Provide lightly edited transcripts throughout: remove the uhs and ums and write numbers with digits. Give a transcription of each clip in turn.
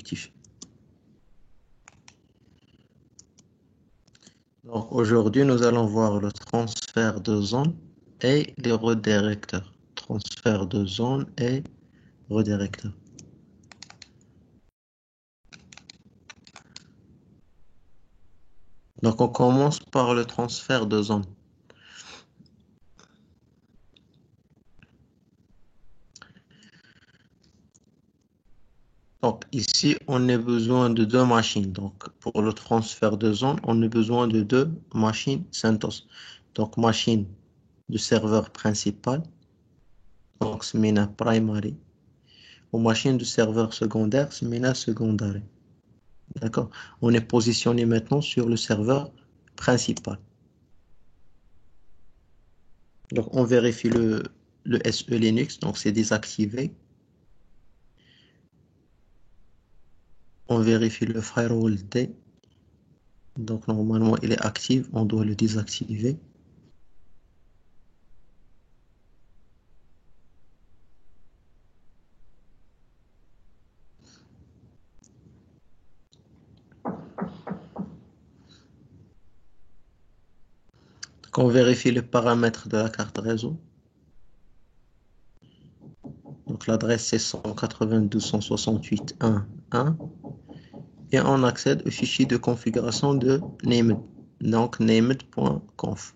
objectif. Donc aujourd'hui, nous allons voir le transfert de zone et les redirecteurs. Transfert de zone et redirecteur. Donc on commence par le transfert de zone. Donc ici, on a besoin de deux machines. Donc pour le transfert de zone, on a besoin de deux machines CentOS. Donc machine du serveur principal, donc c'est mina primary, ou machine du serveur secondaire, c'est mina secondary. D'accord? On est positionné maintenant sur le serveur principal. Donc on vérifie le SE Linux, donc c'est désactivé. On vérifie le firewall D. Donc normalement il est actif, on doit le désactiver. Donc on vérifie les paramètres de la carte réseau. Donc l'adresse c'est 192.168.1.1 et on accède au fichier de configuration de named, donc named.conf.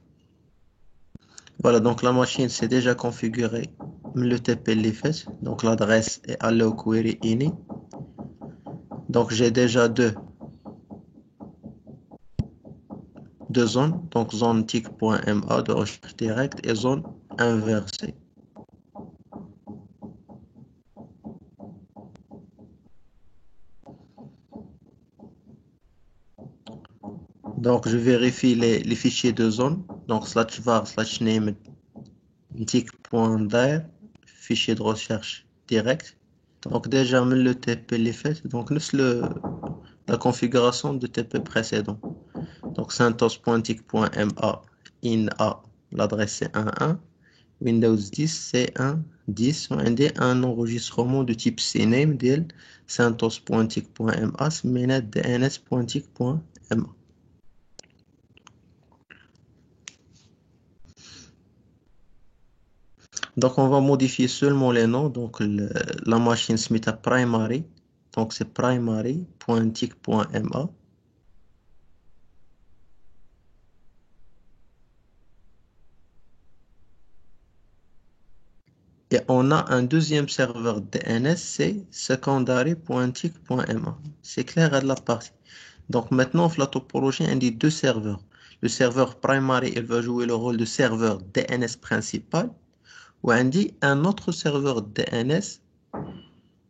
Voilà, donc la machine c'est déjà configurée, le TP fait, donc l'adresse est allo query ini. Donc j'ai déjà deux zones, donc zone tic.ma de recherche directe et zone inversée. Donc je vérifie les fichiers de zone, donc /var /name tic.dir, fichier de recherche direct. Donc déjà le TP est fait, donc la configuration de TP précédent. Donc CentOS.tic.ma in.a, l'adresse c'est 1.1, Windows 10 c'est 1.10, on a un enregistrement de type cname ديال CentOS.tic.ma سميناه dns.tic.ma. Donc on va modifier seulement les noms, donc la machine se met à primary, donc c'est primary.tic.ma. Et on a un deuxième serveur DNS, c'est secondary.tic.ma. C'est clair à la partie. Donc maintenant, la topologie, on dit deux serveurs. Le serveur primary, il va jouer le rôle de serveur DNS principal. Ou on dit un autre serveur DNS,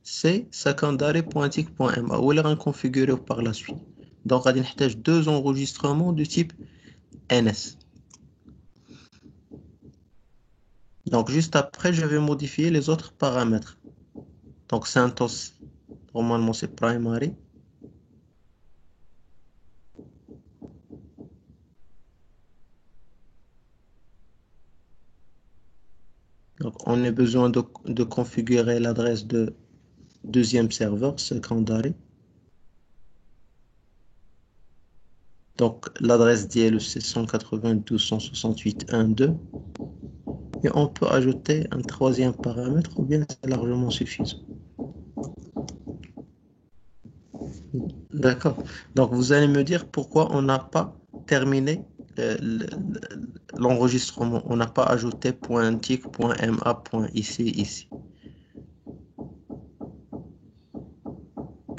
c'est secondary.tic.ma. Ou il est configuré par la suite. Donc, on a deux enregistrements de type NS. Donc, juste après, je vais modifier les autres paramètres. Donc, CentOS, normalement, c'est primary. Donc, on a besoin de configurer l'adresse de deuxième serveur, secondary. Donc, l'adresse DL, c'est 192.168.1.2. Et on peut ajouter un troisième paramètre, ou bien c'est largement suffisant. D'accord. Donc, vous allez me dire pourquoi on n'a pas terminé l'enregistrement. On n'a pas ajouté .tic, .ma, .ici.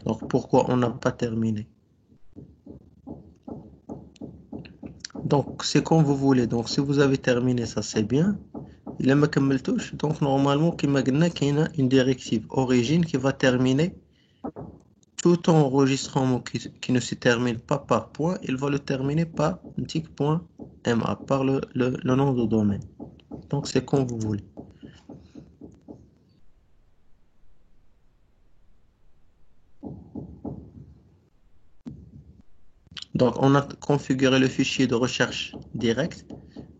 Donc, pourquoi on n'a pas terminé? Donc, c'est comme vous voulez. Donc, si vous avez terminé, ça c'est bien. Il ما كملتوش. Donc, normalement, كما قلنا كاينة une directive origine qui va terminer tout enregistrement qui ne se termine pas par point, il va le terminer par tic.ma, par le nom de domaine. Donc, c'est comme vous voulez. Donc, on a configuré le fichier de recherche directe.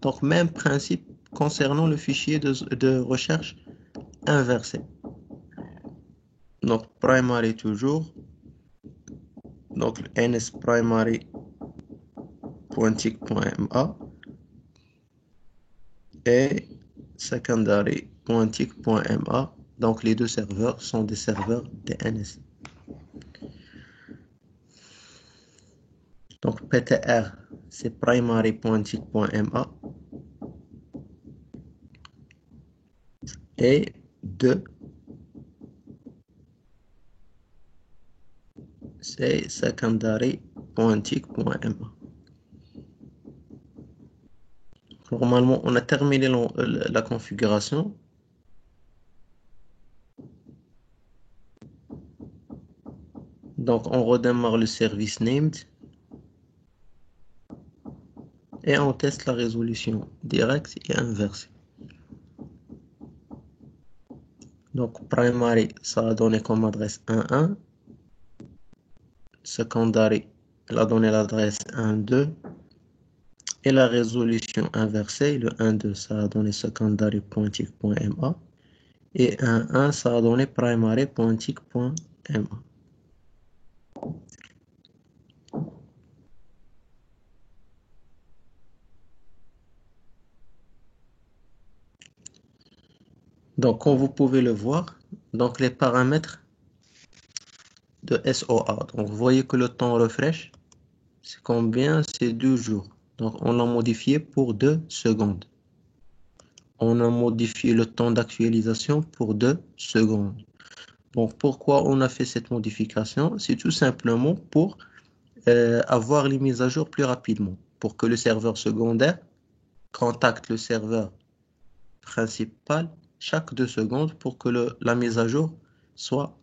Donc, même principe concernant le fichier de recherche inversé. Donc, primary toujours. donc le nsprimary.tick.ma et secondary.tick.ma. Donc les deux serveurs sont des serveurs DNS. Donc PTR, c'est primary.tick.ma et 2, c'est secondary.tick.ma. Normalement, on a terminé la configuration. Donc, on redémarre le service named et on teste la résolution directe et inversée. Donc, primary, ça a donné comme adresse 1.1. Secondary, elle a donné l'adresse 1.2. Et la résolution inversée, le 1.2, ça a donné secondary.tick.ma. Et 1.1, ça a donné primary.tick.ma. Donc, comme vous pouvez le voir, donc les paramètres de SOA. Donc, vous voyez que le temps refresh, c'est combien? C'est 2 jours. Donc, on l'a modifié pour 2 secondes. On a modifié le temps d'actualisation pour 2 secondes. Donc, pourquoi on a fait cette modification? C'est tout simplement pour avoir les mises à jour plus rapidement, pour que le serveur secondaire contacte le serveur principal chaque 2 secondes pour que la mise à jour soit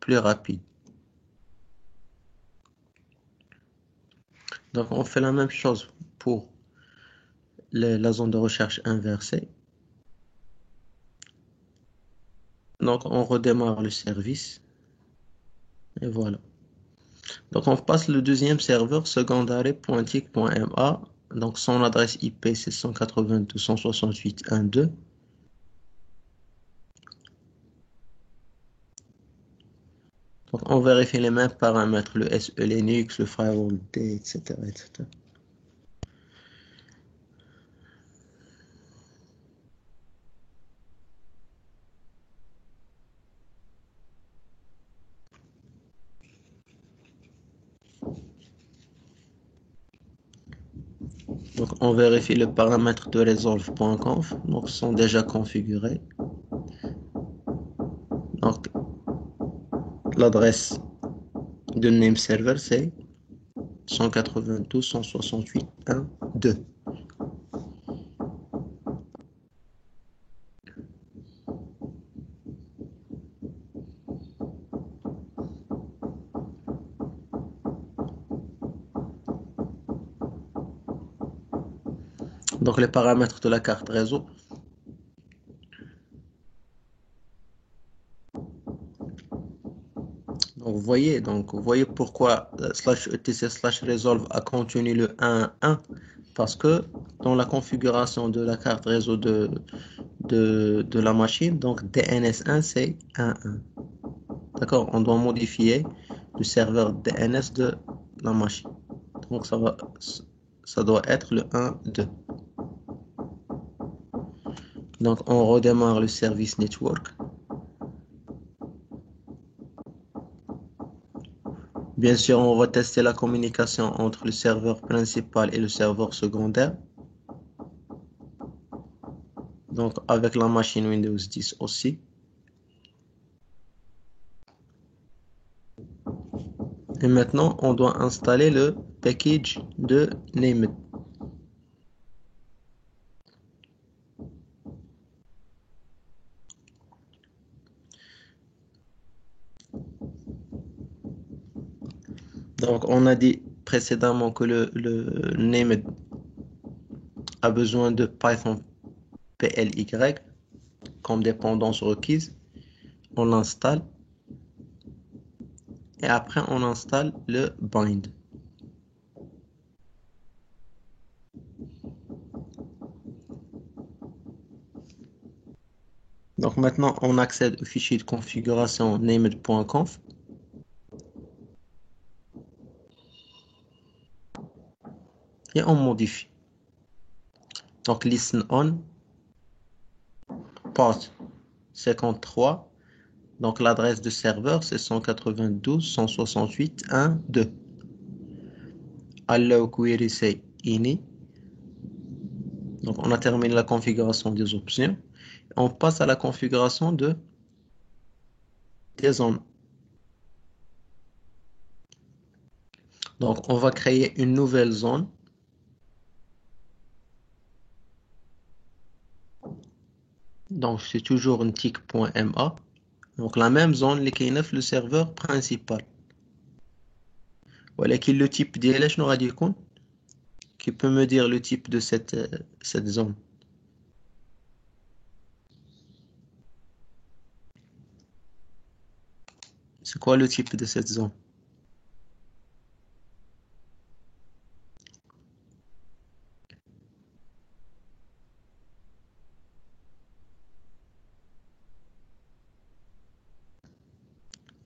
plus rapide. Donc, on fait la même chose pour la zone de recherche inversée. Donc, on redémarre le service. Et voilà. Donc, on passe le deuxième serveur secondary.tick.ma. Donc, son adresse IP, c'est 192.168.1.2. Donc, on vérifie les mêmes paramètres, le SE Linux, le firewall D, etc., etc. Donc, on vérifie les paramètres de resolve.conf. Donc, sont déjà configurés. Donc, l'adresse de name server, c'est 192.168.1.2. Donc, les paramètres de la carte réseau. Donc, vous voyez pourquoi /etc/resolve a contenu le 1.1 parce que dans la configuration de la carte réseau de la machine, donc DNS1 c'est 1.1. D'accord? On doit modifier le serveur DNS de la machine. Donc ça doit être le 1.2. Donc on redémarre le service network. Bien sûr, on va tester la communication entre le serveur principal et le serveur secondaire. Donc avec la machine Windows 10 aussi. Et maintenant, on doit installer le package de Named. Donc on a dit précédemment que le Named a besoin de Python PLY comme dépendance requise. On l'installe et après on installe le bind. Donc maintenant on accède au fichier de configuration named.conf. et on modifie. Donc, listen on, port 53. Donc, l'adresse de serveur, c'est 192.168.1.2. Allow query say ini. Donc, on a terminé la configuration des options. On passe à la configuration des zones. Donc, on va créer une nouvelle zone. Donc, c'est toujours un tick.ma. Donc, la même zone qui est le serveur principal. Voilà qui est le type d'ILH nous dit qui peut me dire le type de cette zone. C'est quoi le type de cette zone?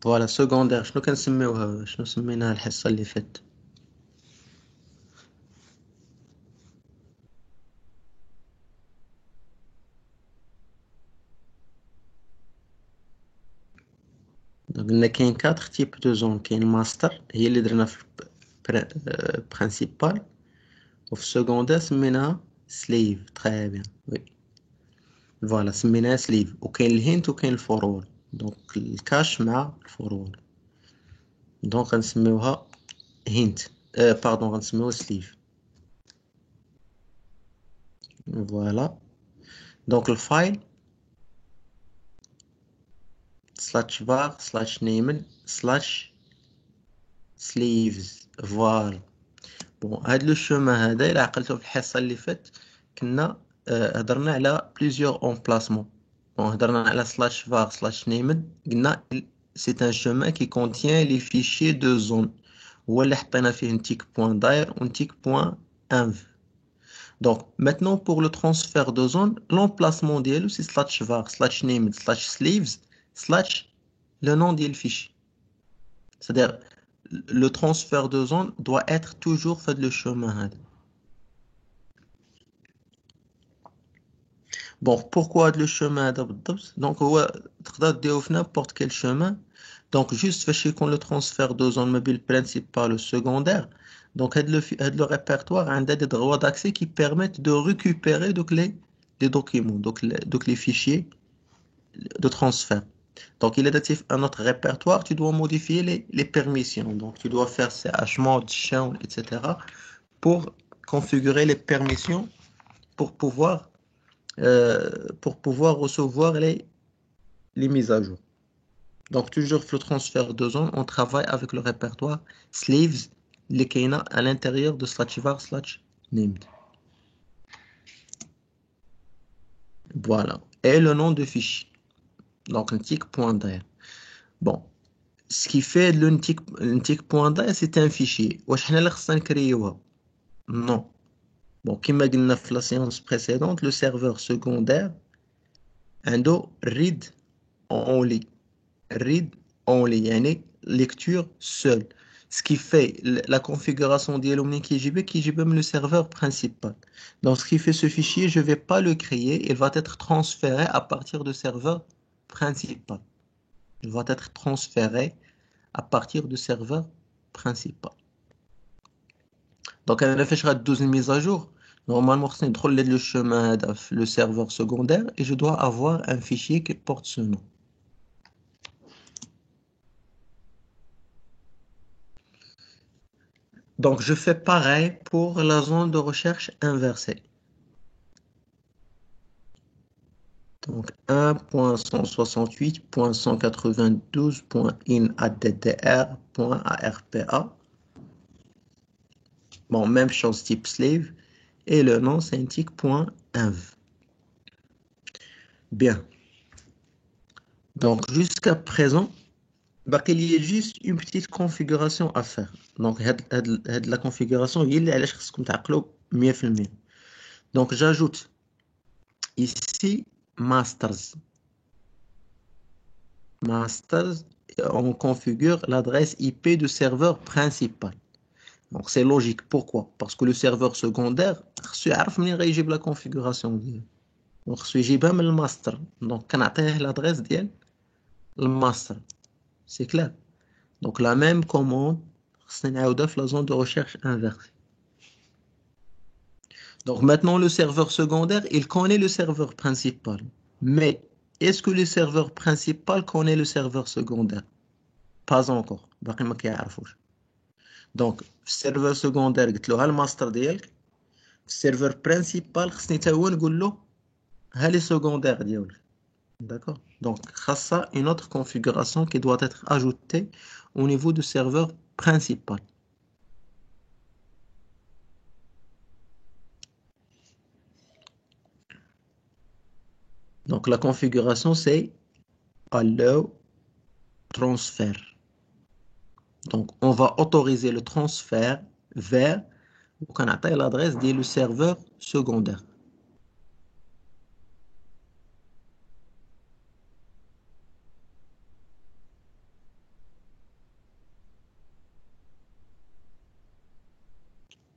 Voilà, secondaire. شنو كنسميوها شنو سميناها الحصة اللي فاتت؟ Donc, il y a 4 types de zones. Il y a le master, هي اللي درنا في principal. وفي secondaire سميناها slave. Très bien. Oui. Voilà, سميناها slave. وكاين الهنت وكاين الفورورد. دونك الكاش مع الفورورد. دونك غنسميوها hint. باردون غنسميوها slave. Voilà. Donc le file /var /named /sleeves. Voilà. Bon, هاد لو شومان هذا إلا عقلتو في الحصة اللي فات كنا هضرنا على plusieurs emplacements. Bon, هضرنا على /var /named قلنا c'est un chemin qui contient les fichiers de zone. هو اللي حطينا فيه un tick.dir و un tick.env. Donc, maintenant, pour le transfert de zone, l'emplacement d'ILU, c'est /var /named /sleeves le nom du fichier. C'est-à-dire, le transfert de zone doit être toujours fait le chemin. Bon, pourquoi le chemin? Donc, n'importe quel chemin. Donc, juste fait qu'on le transfert de zone mobile principale ou secondaire. Donc, le répertoire a des droits d'accès qui permettent de récupérer les documents, donc les fichiers de transfert. Donc, il est actif à notre répertoire, tu dois modifier les permissions. Donc, tu dois faire chmod, shown, etc. pour configurer les permissions pour pouvoir recevoir les mises à jour. Donc, toujours le transfert de zone, on travaille avec le répertoire sleeves, les keyna à l'intérieur de /var /named. Voilà. Et le nom de fichier. Donc, un tick.dir. Bon. Ce qui fait le tick.dir, c'est un fichier. واش حنا اللي خصنا نكريوها؟ Non. Bon, كما قلنا في la séance précédente, le serveur secondaire عنده read only. Read only, يعني lecture seule. Ce qui fait la configuration d'Yellow qui est le serveur principal. Donc, ce qui fait ce fichier, je ne vais pas le créer, il va être transféré à partir du serveur principal. Il va être transféré à partir du serveur principal. Donc, on a fait 12 mises à jour. Normalement, c'est le chemin le serveur secondaire et je dois avoir un fichier qui porte ce nom. Donc, je fais pareil pour la zone de recherche inversée. Donc, 1.168.192.inaddr.arpa. Bon, même chose type slave. Et le nom, c'est un tick.env. Bien. Donc, jusqu'à présent, il y a juste une petite configuration à faire. Donc, la configuration, il est à 100%. Donc, j'ajoute ici masters. Masters, on configure l'adresse IP du serveur principal. Donc c'est logique. Pourquoi? Parce que le serveur secondaire, il يعرف منين غيجيب la configuration ديالو. Donc خصو يجيبها من الماستر. Donc كنعطيه l'adresse ديال الماستر. C'est clair. Donc la même commande, خصنا نعاودها في la zone de recherche inversée. Donc maintenant le serveur secondaire, il connaît le serveur principal. Mais est-ce que le serveur principal connaît le serveur secondaire? Pas encore. باقي ما كيعرفوش. Donc في السيرفر secondaire قلت له ها الماستر ديالك. في السيرفر principal خصني تا هو نقول له ها les secondaires ديالك. D'accord? Donc خاصة une autre configuration qui doit être ajoutée au niveau du serveur principal. Donc la configuration c'est allow transfer. Donc on va autoriser le transfert vers l'adresse du serveur secondaire.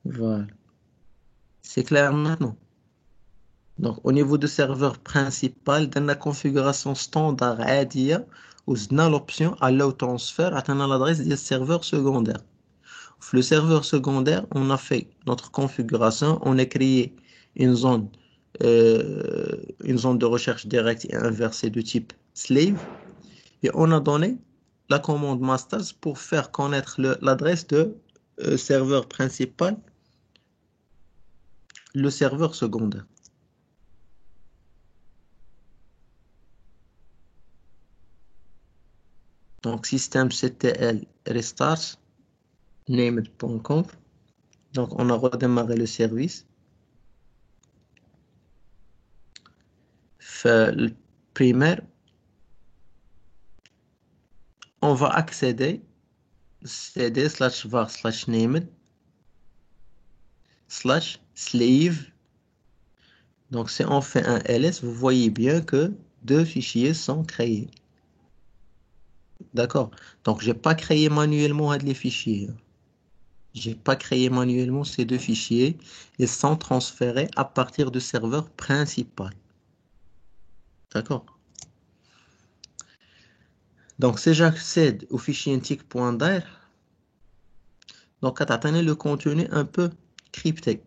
Voilà. C'est clair maintenant. Donc au niveau du serveur principal, dans la configuration standard عادية, on a l'option allow transfer à l'adresse du serveur secondaire. Le serveur secondaire, on a fait notre configuration, on a créé une zone de recherche directe et inversée de type slave, et on a donné la commande masters pour faire connaître l'adresse de serveur principal, le serveur secondaire. Donc systemctl restart named.conf. Donc on a redémarré le service. Le primaire, on va accéder cd/var/named/slave. Donc si on fait un ls, vous voyez bien que deux fichiers sont créés. D'accord? Donc j'ai pas créé manuellement les fichiers. J'ai pas créé manuellement ces deux fichiers. Ils sont transférés à partir du serveur principal. D'accord? Donc si j'accède au fichier tic.dir, donc attendez le contenu un peu crypté.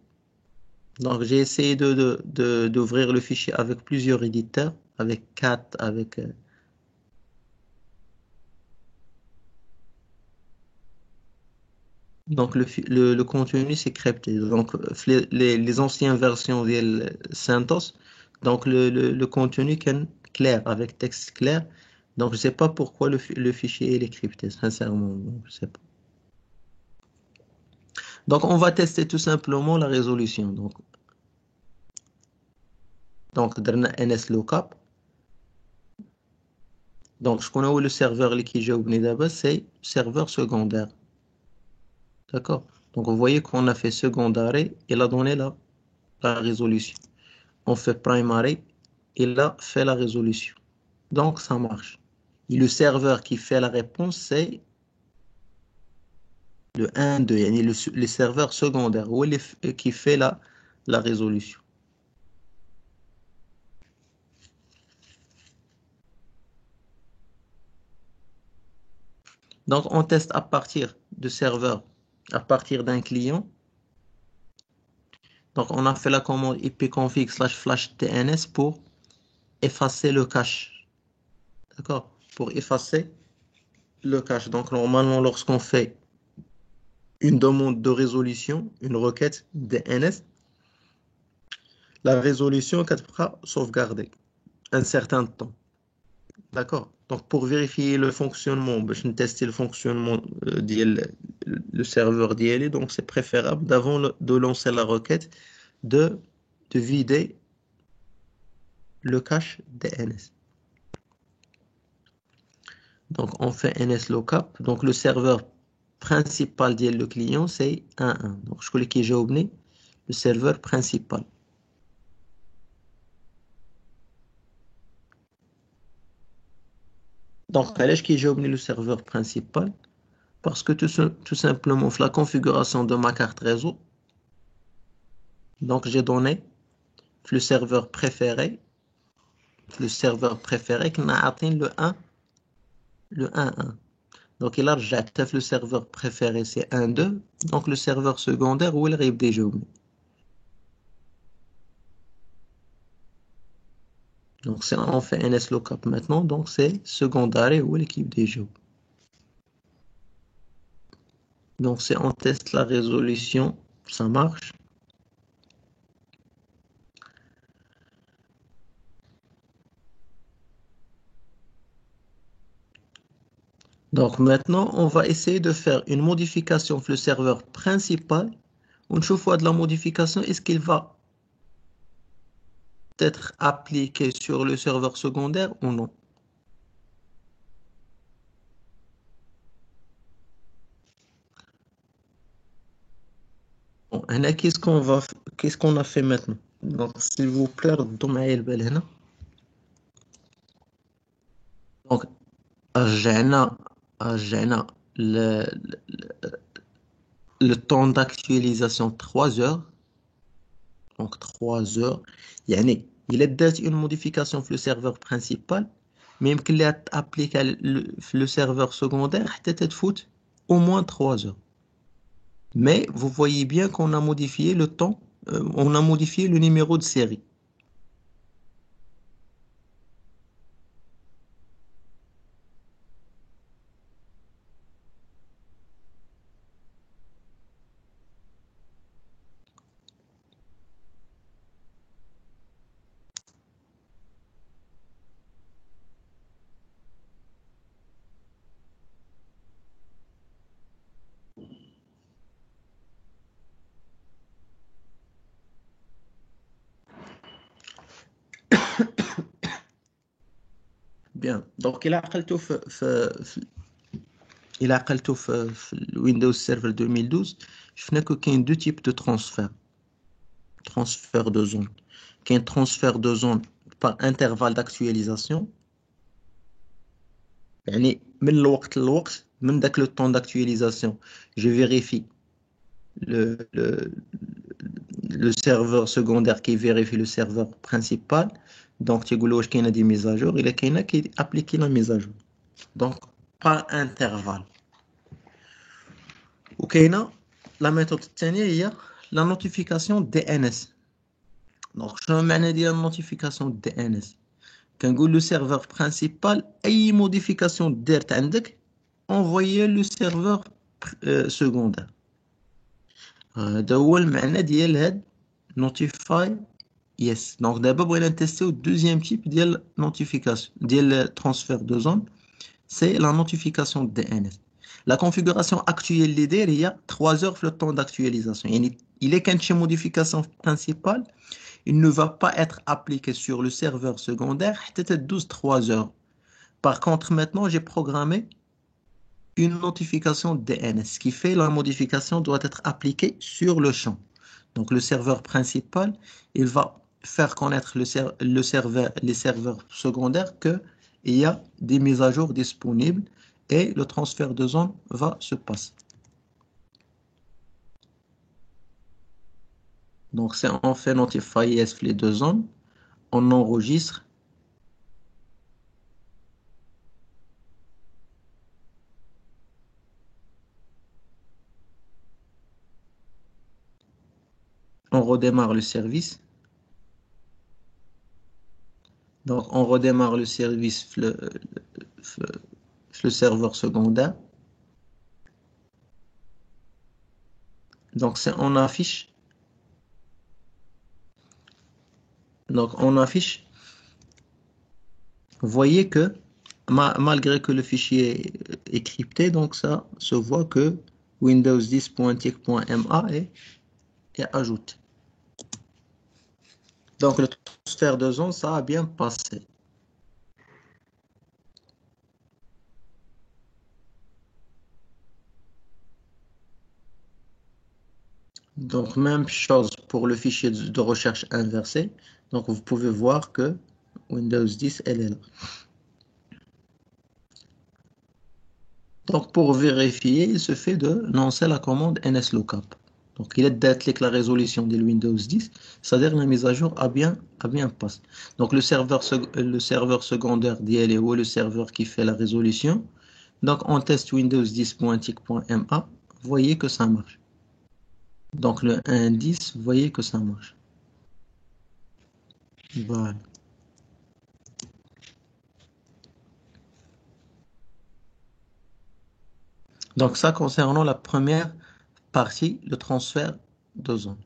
Donc j'ai essayé d'ouvrir le fichier avec plusieurs éditeurs, avec cat, avec donc le contenu c'est crypté. Donc les anciennes versions de CentOS, donc le contenu est clair avec texte clair. Donc je sais pas pourquoi le fichier il est crypté, sincèrement, je sais pas. Donc on va tester tout simplement la résolution. Donc درنا nslookup. Donc je connais où le serveur qui j'ai oublié d'abord, c'est serveur secondaire. D'accord? Donc vous voyez qu'on a fait secondary, il a donné la résolution. On fait primary, il a fait la résolution. Donc ça marche. Et le serveur qui fait la réponse, c'est le 1, 2, le serveur secondaire qui fait la résolution. Donc on teste à partir de serveur, à partir d'un client. Donc on a fait la commande ipconfig//tns pour effacer le cache. D'accord? Pour effacer le cache. Donc normalement lorsqu'on fait une demande de résolution, une requête DNS, la résolution sera sauvegardée un certain temps. D'accord? Donc pour vérifier le fonctionnement, je vais tester le fonctionnement le serveur d'IL, donc c'est préférable d'avant de lancer la requête de vider le cache DNS. Donc on fait nslookup. Donc le serveur principal le client c'est 1.1. Donc je clique j'ai ouvert le serveur principal. Donc, j'ai ouvert le serveur principal. Parce que tout simplement, la configuration de ma carte réseau, donc j'ai donné le serveur préféré qui n'a atteint le 1.1. Donc il a rejecté le serveur préféré, c'est 1.2. Donc le serveur secondaire, où il arrive déjà. Donc c'est on fait NSLOOKUP maintenant, donc c'est secondaire où l'équipe des jeux. Donc c'est on teste la résolution, ça marche. Donc maintenant, on va essayer de faire une modification sur le serveur principal. Une fois de la modification, est-ce qu'il va être appliqué sur le serveur secondaire ou non? Bon, هنا qu'est-ce qu'on a fait maintenant? Donc s'il vous plaît, ردوا معايا البال هنا. Donc رجعنا le, le temps d'actualisation 3 heures. Donc 3 heures. يعني il a déjà une modification sur le serveur principal, mais يمكن لها appliquer le serveur secondaire حتى تتفوت au moins 3 heures. Mais vous voyez bien qu'on a modifié le temps, on a modifié le numéro de série. Bien. Donc il a عقلته il a عقلته في Windows Server 2012. شفنا qu'il y a deux types de transfert de zone. Qu'il y a un transfert de zone par intervalle d'actualisation. يعني من الوقت للوقت من ذاك le temps d'actualisation, je vérifie le, le serveur secondaire qui vérifie le serveur principal. Donc tu dis qu'il y a des mises à jour, il y a qui applique la mise à jour. Donc par intervalle. وكاينه la méthode الثانيه هي la notification DNS. Donc شنو معنى ديال notification DNS؟ كنقول le serveur principal اي modification دارت عندك envoyer le serveur secondaire. هذا هو المعنى ديال هاد notify yes. Donc d'abord بغينا نتيستيو الدوزيام تيب ديال notification ديال transfert de zone, c'est la notification DNS. La configuration actuelle leader, il y a 3 heures le temps d'actualisation. Il est qu'une modification principale, il ne va pas être appliqué sur le serveur secondaire, peut-être 12-3 heures. Par contre, maintenant, j'ai programmé une notification DNS, ce qui fait la modification doit être appliquée sur le champ. Donc, le serveur principal, il va faire connaître les serveurs secondaires qu'il y a des mises à jour disponibles et le transfert de zone va se passer. Donc, c'est on fait notify yes les deux zones, on enregistre. On redémarre le service. Donc, on redémarre le service, le serveur secondaire. Donc, on affiche. Donc, on affiche. Vous voyez que malgré que le fichier est crypté, donc ça se voit que Windows 10.tic.ma est ajouté. Donc, le transfert de zone, ça a bien passé. Donc, même chose pour le fichier de recherche inversé. Donc, vous pouvez voir que Windows 10, elle est là. Donc, pour vérifier, il se fait de lancer la commande nslookup. Donc, il est d'être la résolution de Windows 10, c'est-à-dire la mise à jour a bien passé. Donc, le serveur secondaire d'IL ou le serveur qui fait la résolution. Donc, on teste Windows 10.tic.ma, vous voyez que ça marche. Donc, le 1.10, vous voyez que ça marche. Voilà. Donc, ça concernant la première partie, le transfert de zone.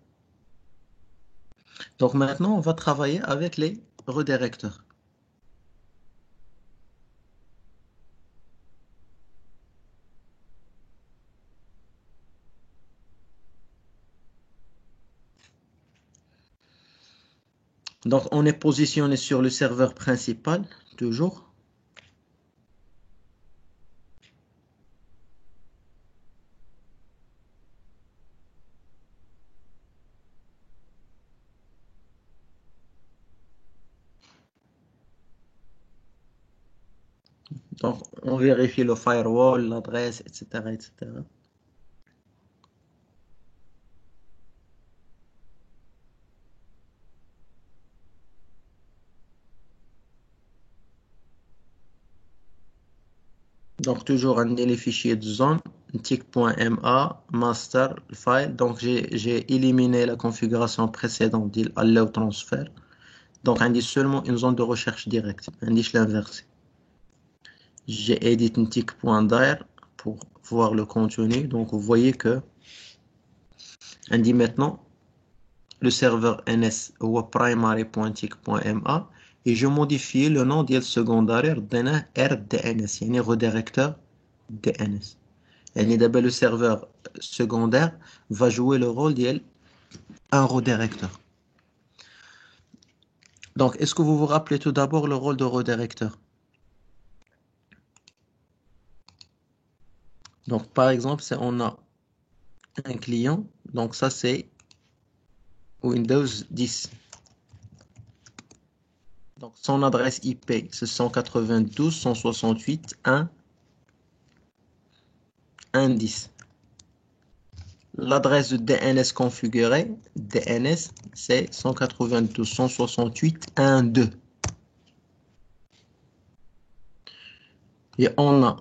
Donc, maintenant, on va travailler avec les redirecteurs. Donc, on est positionné sur le serveur principal, toujours. Donc, on vérifie le firewall, l'adresse, etc., etc. Donc, toujours les fichiers de zone, tic.ma, master, file. Donc, j'ai éliminé la configuration précédente d'il allow transfer. Donc, on dit seulement une zone de recherche directe. On dit l'inverse. J'ai edit tic.dir pour voir le contenu. Donc, vous voyez que on dit maintenant le serveur NS ou primary.tic.ma et je modifie le nom de secondaire RDNS, يعني redirecteur DNS. يعني d'abord le serveur secondaire va jouer le rôle d'un redirecteur. Donc, est-ce que vous vous rappelez tout d'abord le rôle de redirecteur? Donc, par exemple, on a un client, donc ça c'est Windows 10. Donc, son adresse IP, c'est 192.168.1.10. L'adresse de DNS configurée, DNS, c'est 192.168.1.2. Et on a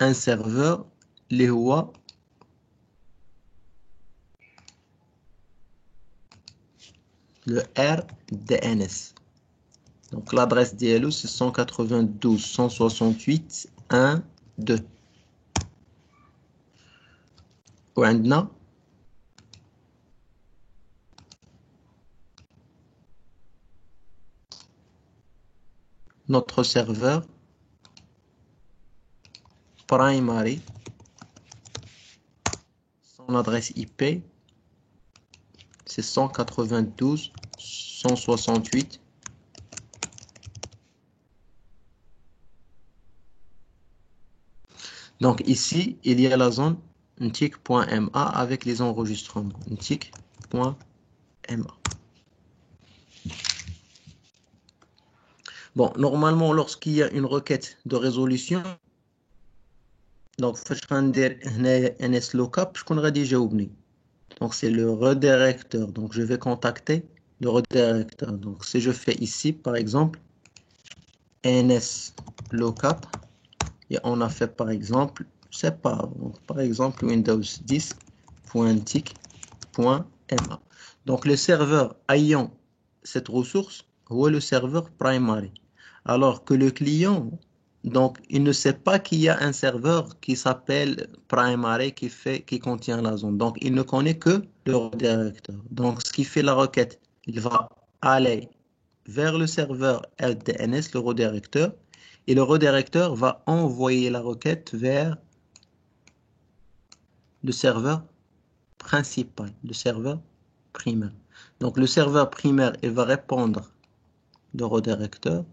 un serveur, l'EOA, le RDNS. Donc l'adresse DLO, c'est 192.168.1.2. وعندنا notre serveur primary, son adresse IP, c'est 192.168. Donc ici, il y a la zone tic.ma avec les enregistrements. tic.ma. Bon, normalement, lorsqu'il y a une requête de résolution, donc فاش غندير هنايا nslookup شكون غادي يجاوبني. Donc c'est le redirecteur. Donc je vais contacter le redirecteur. Donc si je fais ici, par exemple, nslookup, et on a fait par exemple, je sais pas, donc, par exemple Windows 10.tic.ma. Donc le serveur ayant cette ressource, ou le serveur primary. Alors que le client, donc il ne sait pas qu'il y a un serveur qui s'appelle primary qui contient la zone. Donc il ne connaît que le redirecteur. Donc ce qui fait la requête, il va aller vers le serveur LDNS, le redirecteur, et le redirecteur va envoyer la requête vers le serveur principal, le serveur primaire. Donc le serveur primaire, il va répondre le redirecteur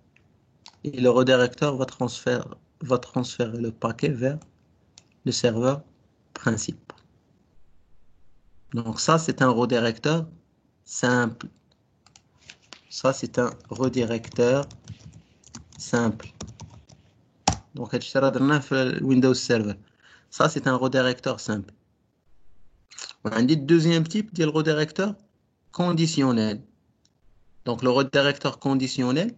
et le redirecteur va transférer le paquet vers le serveur principal. Donc ça, c'est un redirecteur simple. Ça, c'est un redirecteur simple. Donc, هادشي راه درناه في Windows Server. Ça, c'est un redirecteur simple. وعندي le deuxième type ديال redirecteur conditionnel. Donc, le redirecteur conditionnel,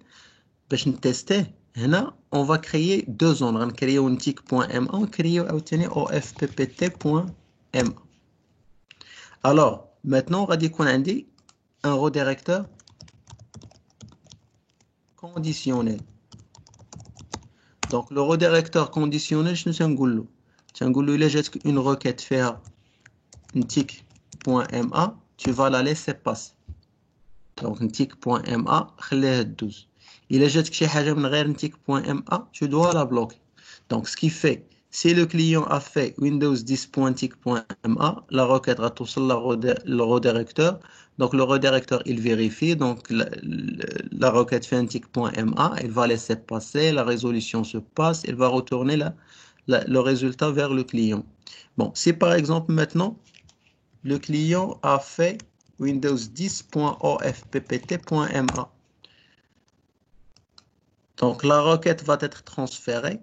باش نتستيه هنا on va créer deux zones. On va créer un tic.ma, on va créer ofppt.ma. Alors, maintenant, on va dire qu'on a un redirecteur conditionnel. Donc, le redirecteur conditionnel, je nous ai il a une requête faire un tic.ma, tu vas la laisser passer. Donc, un tic.ma, خليها تدوز. Il a جاتك شي حاجة من غير un tic.ma, tu dois la bloquer. Donc, ce qui fait, si le client a fait Windows 10.tic.ma, la requête va tourner le redirecteur. Donc, le redirecteur, il vérifie. Donc, la requête fait un tic.ma, il va laisser passer, la résolution se passe, il va retourner le résultat vers le client. Bon, si par exemple maintenant, le client a fait Windows 10.ofppt.ma. Donc, la requête va être transférée.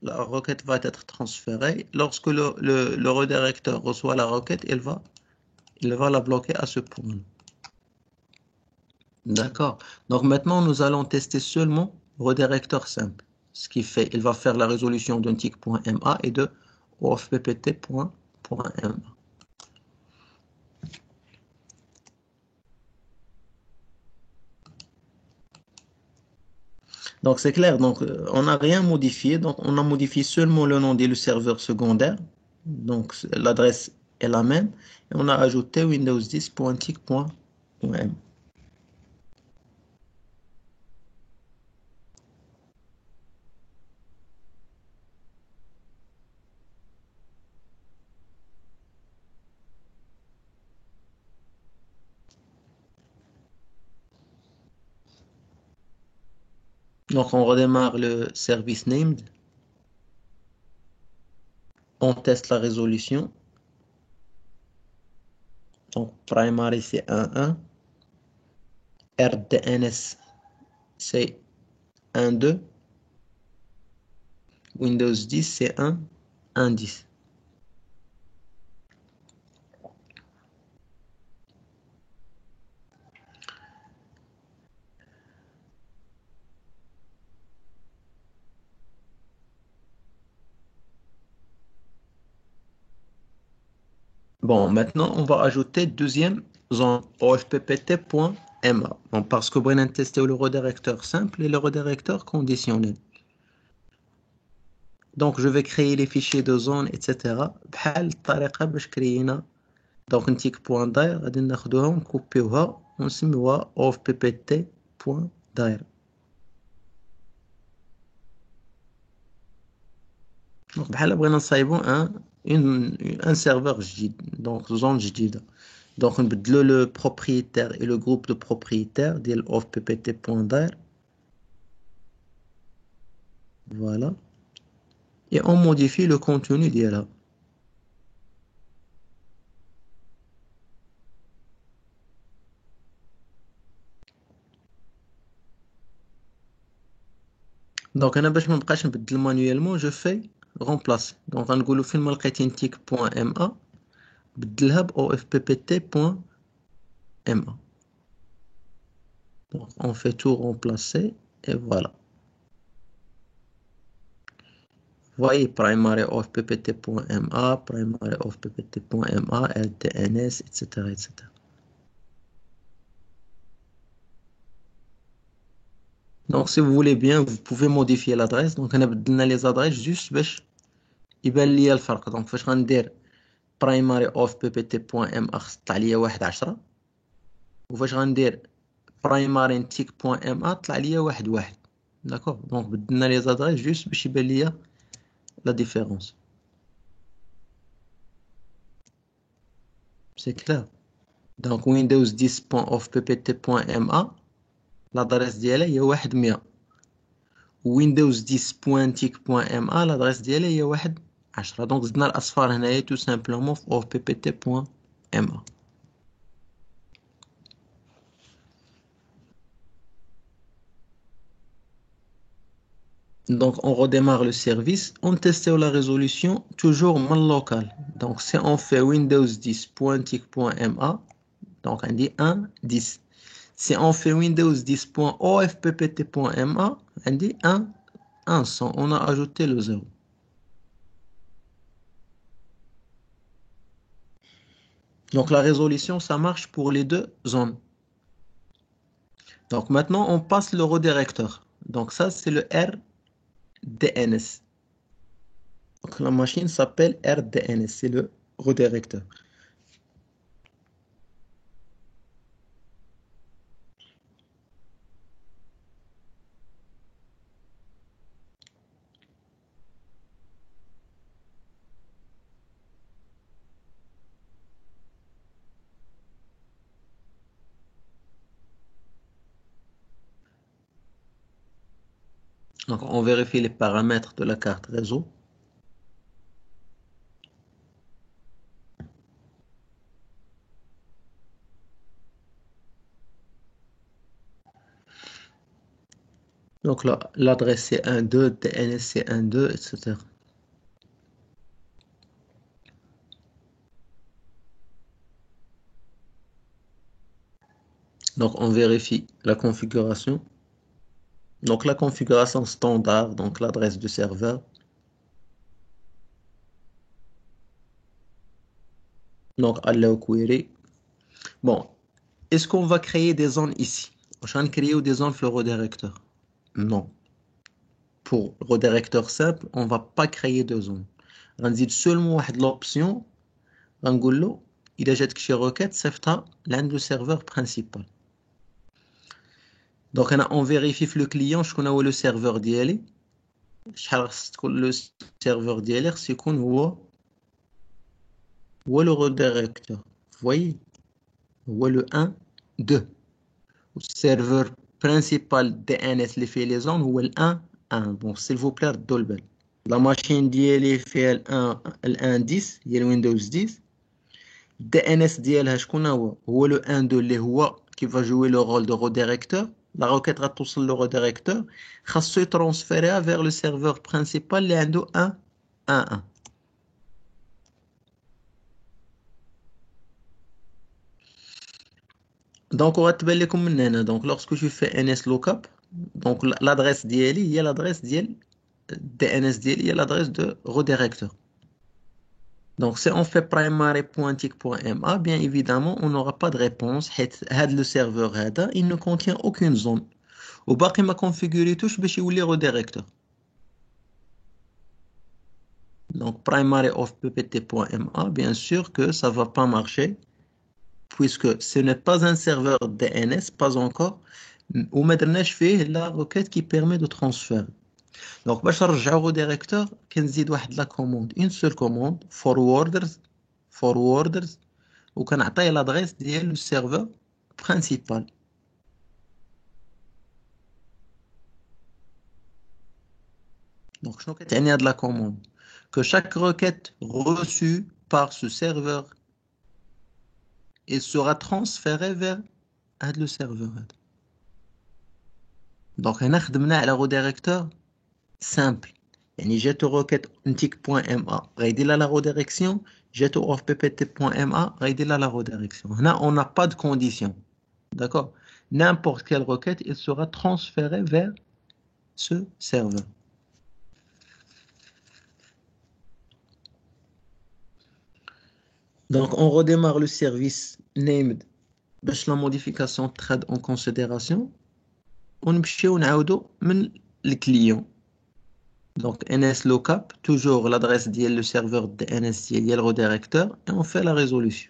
La requête va être transférée. Lorsque le redirecteur reçoit la requête, il va la bloquer à ce point. D'accord. Donc maintenant, nous allons tester seulement redirecteur simple. Ce qui fait, il va faire la résolution d'un tic.ma et de ofppt.ma. Donc c'est clair, donc on n'a rien modifié, donc on a modifié seulement le nom du serveur secondaire, donc l'adresse est la même, et on a ajouté Windows 10.tic.m. Donc on redémarre le service named, on teste la résolution, donc primary c'est 1.1, RDNS c'est 1.2, Windows 10 c'est 1.10. Bon, maintenant, on va ajouter deuxième zone ofppt.ma. Bon, parce que on a testé le redirecteur simple et le redirecteur conditionnel. Donc, je vais créer les fichiers de zone, etc. بحال الطريقة باش كرينا. Donc, نتيك.dir غادي ناخدوها ونكوبيوها ونسميوها ofppt.dir. Donc, بحال بغينا نصايبو un serveur جديد. Donc, zone جديدة. Donc, on بدلو le propriétaire et le groupe de propriétaires ديال ofppt.dir. Voilà. Et on modifie le contenu d'ILA. Donc, أنا باش ما نبقاش نبدل manuellement, je fais remplacer. Donc, غنقولو فين ما لقيتي tic.ma بدلها ب ofppt.ma. Donc, on fait tout remplacer et voilà. Vous voyez, primary ofppt.ma, primary ofppt.ma, LDNS, etc., etc. Donc, si vous voulez bien, vous pouvez modifier l'adresse. Donc, on a بدلنا les adresses juste باش يبان لي الفرق. Donc, فاش غندير primary of ppt.ma طلع ليا 1.10 وفاش غندير primary tick.ma طلع ليا 1.1. داكوغ. دونك بدلنا لي زادريس جوست باش يبان ليا لا ديفيرونس. سي كلير. دونك ويندوز 10.ofppt.ma l'adresse ديالها هي 100. ويندوز 10.tic.ma l'adresse ديالها هي 1.10. دونك زدنا الاصفار هنايا تو سامبلومون في ofppt.ma. Donc, on redémarre le service. On teste la résolution toujours mal locale. Donc, si on fait Windows 10.tic.ma, donc on dit 1, 10. Si on fait Windows 10.ofppt.ma, on dit 1, 100. On a ajouté le 0. Donc, la résolution, ça marche pour les deux zones. Donc, maintenant, on passe le redirecteur. Donc, ça, c'est le RDNS. Donc, la machine s'appelle RDNS. C'est le redirecteur. Donc, on vérifie les paramètres de la carte réseau. Donc, l'adresse c'est 1.2, DNS c'est 1.2, etc. Donc, on vérifie la configuration. Donc, la configuration standard, donc l'adresse du serveur. Donc, allow query. Bon, est-ce qu'on va créer des zones ici? On va créer des zones sur le redirecteur? Non. Pour redirecteur simple, on ne va pas créer de zone. On dit seulement l'option. On va dire, il a جاتك شي requête, صيفطها لعند le serveur principal. Donc, on vérifie le client, je connais le serveur d'IALI. Le serveur d'IALI, c'est qu'on voit le redirecteur. Vous voyez? Voit le 1, 2. Le serveur principal DNS les fait les zones, ou le 1, 1. Bon, s'il vous plaît, Dolbel. La machine d'IALI fait le 1, 10, il y a le Windows 10. DNS ديالها شكون هو le 1 2 اللي هو qui va jouer le rôle de redirecteur. La requête غتوصل le redirecteur خاصو يترانسفيريها vers le serveur principal اللي عنده 1 1 1. Donc on va تبان لكم من هنا. Donc lorsque je fais ns lookup, donc l'adresse ديالي هي l'adresse ديال DNS ديالي هي l'adresse de redirecteur. Donc, si on fait primary.tic.ma, bien évidemment, on n'aura pas de réponse. Le serveur, il ne contient aucune zone. Au bas, il m'a configuré tout, je vais le redirecteur. Donc, primary of ppt.ma, bien sûr que ça ne va pas marcher, puisque ce n'est pas un serveur DNS, pas encore. Ou maintenant, je fais la requête qui permet de transférer. Donc, باش نرجعو au directeur, كنزيد واحد la commande, une seule commande, forwarders, وكنعطيه l'adresse ديال le serveur principal. Donc, شنو كتعني هاد la commande? Que chaque requête reçue par ce serveur sera transférée vers le serveur. Donc, هنا خدمنا على redirecteur simple. يعني جاتو requête ntic.ma غيدير لها la redirection, جاتو of ppt.ma غيدير لها la redirection. هنا on n'a pas de condition. D'accord? N'importe quelle requête, il sera transféré vers ce serveur. Donc, on redémarre le service named باش la modification trade en considération. ونمشيو نعاودو من الكليون. Donc, ns lookup, toujours l'adresse ديال le serveur DNS ديال le redirecteur, et on fait la résolution.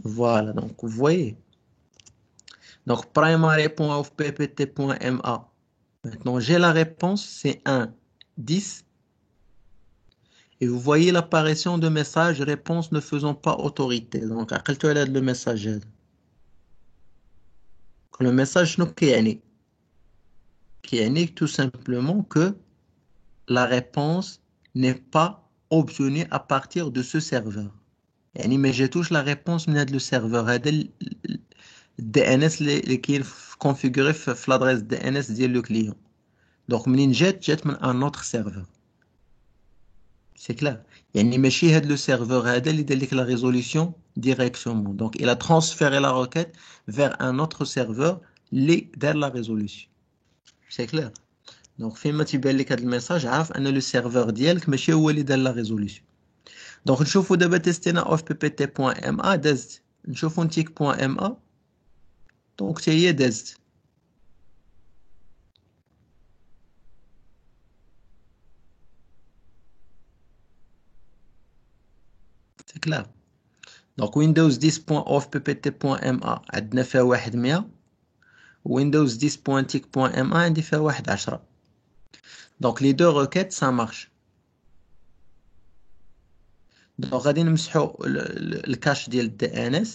Voilà, donc vous voyez. Donc, primary.ofppt.ma. Maintenant, j'ai la réponse, c'est 1, 10. Et vous voyez l'apparition de message réponse ne faisant pas autorité. Donc, عقلتوا على le message. Le message nous كيعني tout simplement que la réponse n'est pas obtenue à partir de ce serveur. يعني mais je touche la réponse من هذا le serveur. هذا DNS اللي كاين configuré في l'adresse DNS ديال le client. Donc, منين جات من un autre serveur. C'est clair. يعني ماشي هاد le serveur هذا اللي دار لك la résolution directement. Donc, il a transféré la requête vers un autre serveur اللي دار la résolution. C'est clair. Donc, فيما تيبان لك هاد الميساج عارف ان le serveur ديالك ماشي هو اللي دار la résolution. Donc, نشوفوا دابا تيستينا ofppt.ma دازت. نشوفوا ntick.ma. Donc, حتى هي دازت. C'est clair. Donc Windows 10.ofppt.ma عندنا فيها واحد 100 Windows 10.tic.ma عندي فيها واحد 10. Donc les deux requêtes ça marche. Donc غادي نمسحوا الكاش ديال DNS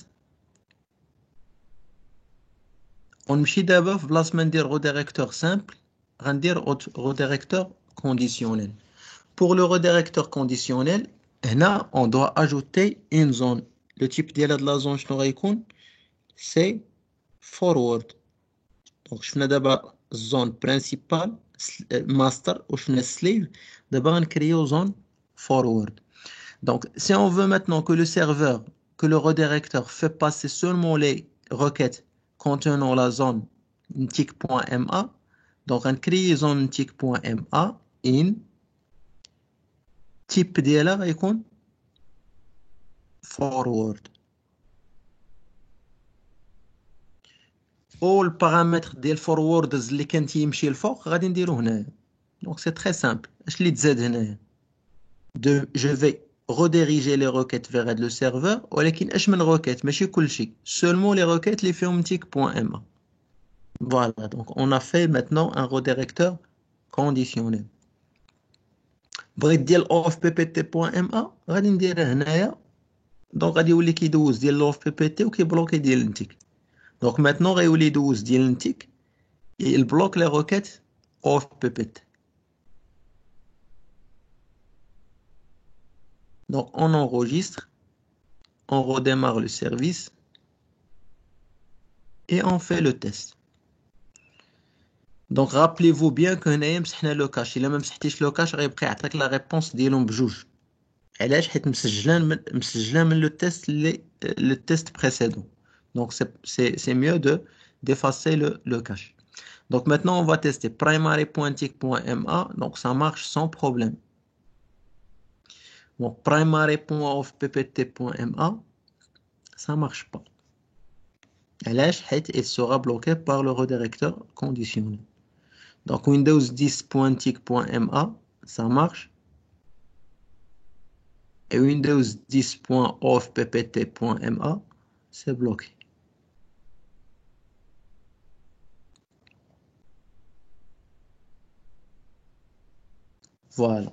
ونمشي دابا في بلاصه ما ندير redirecteur simple غندير redirecteur conditionnel. Pour le redirecteur conditionnel هنا on doit ajouter une zone. Le type ديال هاد لا زون شنو غيكون c'est forward. Donc شفنا دابا zone principale master ou شفنا slave d'abord on crée une zone forward. Donc si on veut maintenant que le serveur que le redirecteur fait passer seulement les requêtes contenant la zone ntick.ma, donc on crée zone ntick.ma in type ديالها غيكون forward. او البارامتر ديال فوروردز اللي كان تيمشي الفوق غادي نديرو هنايا. دونك سي تري سامبل. اش اللي تزاد هنايا جو في rediriger les requêtes vers le serveur ولكن اش من requêtes ماشي كلشي seulement les requêtes اللي فيهم tick.ma. Voilà, donc on a fait maintenant un redirecteur conditionnel. بغيت ديال ofppt.ma غادي نديرها هنايا. دونك غادي يولي كيدوز ديال ofppt وكيبلوكي ديال النتيك. Donc maintenant غيولي يدوز ديال النتيك il bloque les requêtes ofppt. Donc on enregistre, on redémarre le service et on fait le test. Donc rappelez-vous bien que هنايا مسحنا لو كاش. الا ما مسحتيش لو كاش غيبقى يعطيك لا ريبونس ديالهم بجوج. علاش؟ حيت مسجلان من لو تيست اللي le test précédent. Donc c'est mieux de d'effacer le cache. Donc maintenant on va tester primary.tick.ma. Donc ça marche sans problème. Donc primary.ofppt.ma ça marche pas. علاش؟ حيت il sera bloqué par le redirecteur conditionnel. Donc Windows 10.tic.ma ça marche. Et Windows 10.ofppt.ma c'est bloqué. Voilà.